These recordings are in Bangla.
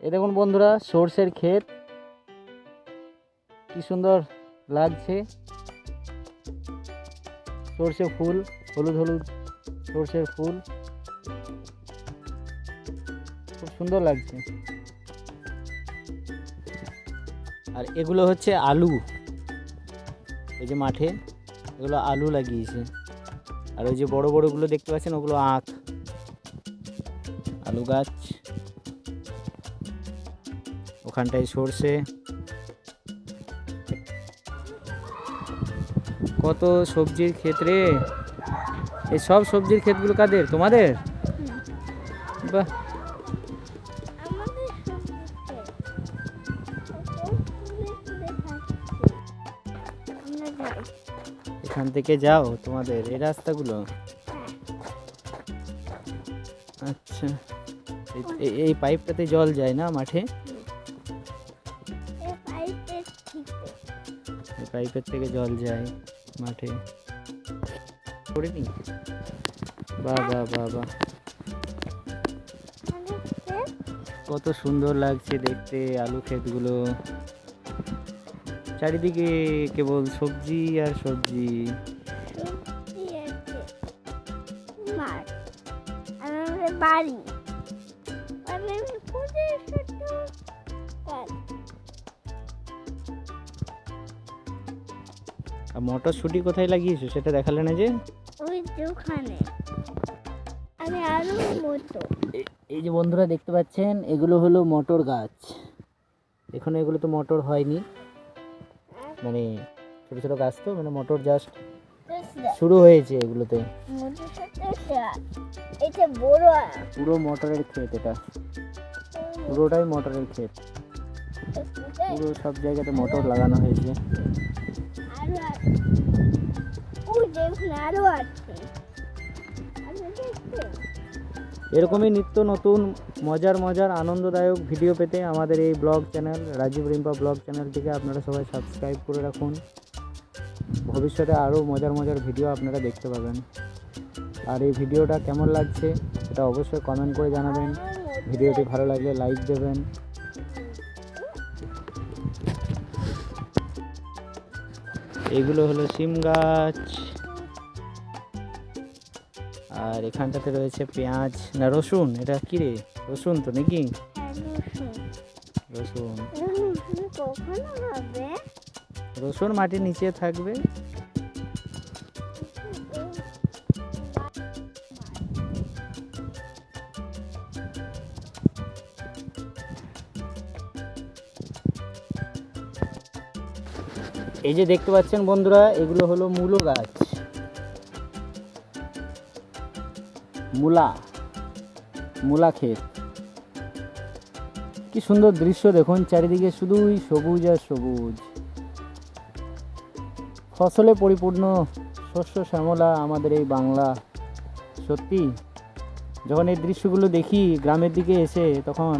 এই দেখুন বন্ধুরা, সর্ষের ক্ষেত কি সুন্দর লাগছে। সর্ষে ফুল, হলুদ হলুদ সর্ষের ফুল, খুব সুন্দর লাগছে। আর এগুলো হচ্ছে আলু। এই যে মাঠে এগুলো আলু লাগিয়েছে। আর ওই যে বড় বড়গুলো দেখতে পাচ্ছেন, ওগুলো আখ, আলু গাছ। ওখানটায় সর্ষে। কত সবজির ক্ষেত্রে, এই সব সবজির ক্ষেতগুলো কাদের? তোমাদের? বাহ, এখান থেকে যাও তোমাদের এই রাস্তাগুলো? আচ্ছা, এই পাইপটাতে জল যায় না মাঠে? এই পাইপের থেকে জল যায় মাঠে। করিনি? বাহ বাহ বাহ বাহ, কত সুন্দর লাগছে দেখতে আলু ক্ষেতগুলো। চারিদিকে কেবল সবজি আর সবজি। বাড়ি আর মটরশুঁটি কোথায় লাগিয়েছো সেটা দেখালে না যে? ওই দোকানে আমি আরো মতো। এই যে বন্ধুরা দেখতে পাচ্ছেন, এগুলো হলো মটর গাছ। এখনো এগুলো তো মটর হয়নি, মানে ছোট ছোট গাছ তো, মানে মটর জাস্ট শুরু হয়েছে এগুলোতে। এটা বড়, পুরো মটরের ক্ষেত, এটা পুরোটাই মটরের ক্ষেত। পুরো সব জায়গাতে মটর লাগানো হয়েছে। এরকমই নিত্য নতুন মজার মজার আনন্দদায়ক ভিডিও পেতে আমাদের এই vlog channel Rajib Rimpa vlog চ্যানেলটিকে আপনারা সবাই সাবস্ক্রাইব করে রাখুন। ভবিষ্যতে আরও মজার মজার ভিডিও আপনারা দেখতে পাবেন। আর এই ভিডিওটা কেমন লাগছে সেটা অবশ্যই কমেন্ট করে জানাবেন। ভিডিওটি ভালো লাগলে লাইক দেবেন। এগুলো হলো সিম গাছ। আর এখানটাতে রয়েছে পেঁয়াজ, না রসুন, এটা কি রে? রসুন তো নাকি? রসুন। রসুন মাটির নিচে থাকবে। এই যে দেখতে পাচ্ছেন বন্ধুরা, এগুলো হলো মূলো গাছ, মূলা ক্ষেত। কি সুন্দর দৃশ্য দেখুন, চারিদিকে শুধুই সবুজ আর সবুজ, ফসলে পরিপূর্ণ শস্য শ্যামলা আমাদের এই বাংলা। সত্যি যখন এই দৃশ্যগুলো দেখি গ্রামের দিকে এসে, তখন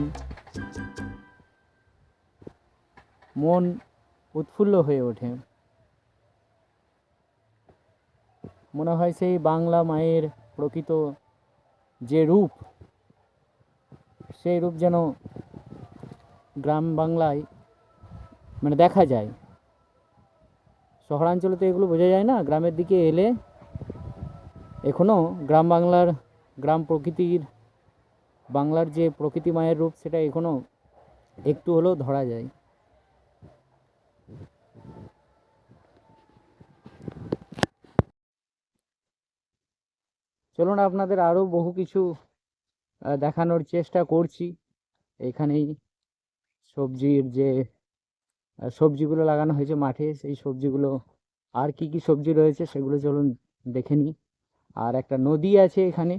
মন উৎফুল্ল হয়ে ওঠে। মনে হয় সেই বাংলা মায়ের প্রকৃত যে রূপ, সেই রূপ যেন গ্রাম বাংলায় মানে দেখা যায়। শহরাঞ্চলে তো এগুলো বোঝা যায় না, গ্রামের দিকে এলে এখনও গ্রাম বাংলার, গ্রাম প্রকৃতির, বাংলার যে প্রকৃতি মায়ের রূপ, সেটা এখনও একটু হলেও ধরা যায়। চলুন আপনাদের আরও বহু কিছু দেখানোর চেষ্টা করছি। এখানেই সবজির যে সবজিগুলো লাগানো হয়েছে মাঠে, সেই সবজিগুলো আর কি কি সবজি রয়েছে সেগুলো চলুন দেখে নিই। আর একটা নদী আছে এখানে,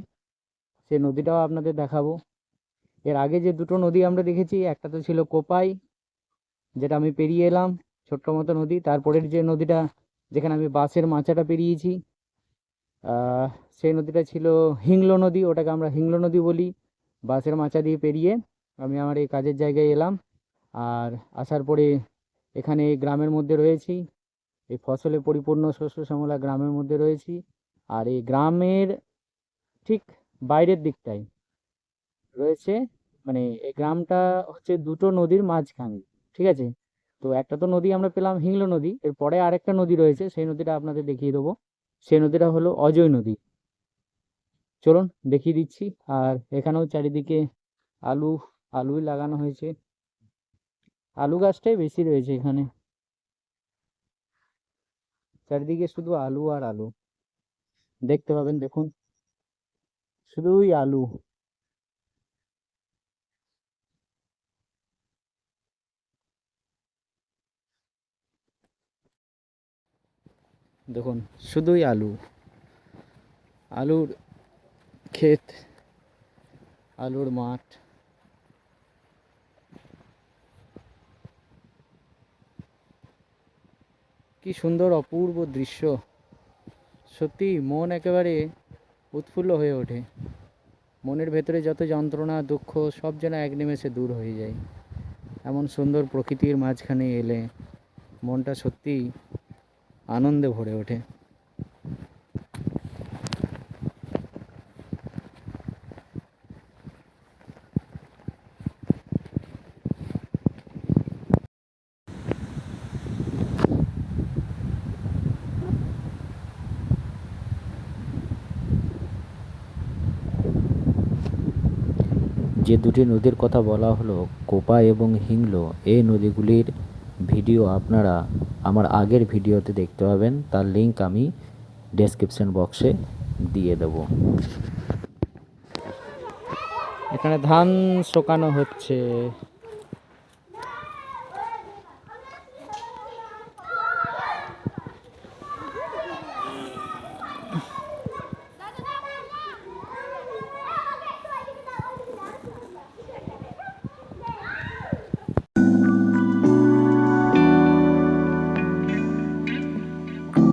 সেই নদীটাও আপনাদের দেখাবো। এর আগে যে দুটো নদী আমরা দেখেছি, একটা তো ছিল কোপাই, যেটা আমি পেরিয়ে এলাম, ছোট্ট মতো নদী। তারপরের যে নদীটা, যেখানে আমি বাঁশের মাচাটা পেরিয়েছি, সেই নদীটা ছিল হিংলো নদী, ওটাকে আমরা হিংলো নদী বলি। বাঁশের মাচা দিয়ে পেরিয়ে আমি আমার এই কাজের জায়গায় এলাম। আর আসার পরে এখানে গ্রামের মধ্যে রয়েছি, এই ফসলে পরিপূর্ণ শস্য শ্যামলা গ্রামের মধ্যে রয়েছি। আর এই গ্রামের ঠিক বাইরের দিকটায় রয়েছে মানে এই গ্রামটা হচ্ছে দুটো নদীর মাঝখানে, ঠিক আছে? তো একটা তো নদী আমরা পেলাম হিংলো নদী, এরপরে আরেকটা নদী রয়েছে, সেই নদীটা আপনাদের দেখিয়ে দেবো। সেই নদীটা হলো অজয় নদী। চলুন দেখিয়ে দিচ্ছি। আর এখানেও চারিদিকে আলু আলুই লাগানো হয়েছে, আলু গাছটাই বেশি রয়েছে এখানে, চারিদিকে শুধু আলু আর আলু দেখতে পাবেন, দেখুন শুধুই আলু। দেখুন শুধুই আলু, আলুর ক্ষেত, আলুর মাঠ। কি সুন্দর অপূর্ব দৃশ্য, সত্যি মন একেবারে উৎফুল্ল হয়ে ওঠে। মনের ভেতরে যত যন্ত্রণা দুঃখ সব যেন এক নিমেষে দূর হয়ে যায়। এমন সুন্দর প্রকৃতির মাঝখানে এলে মনটা সত্যিই আনন্দে ভরে ওঠে। যে দুটি নদীর কথা বলা হলো, কোপা এবং হিংলো, এই নদীগুলির ভিডিও আপনারা আমার আগের ভিডিওতে দেখতে পাবেন, তার লিংক আমি ডেসক্রিপশন বক্সে দিয়ে দেব। এখানে ধান শুকানো হচ্ছে।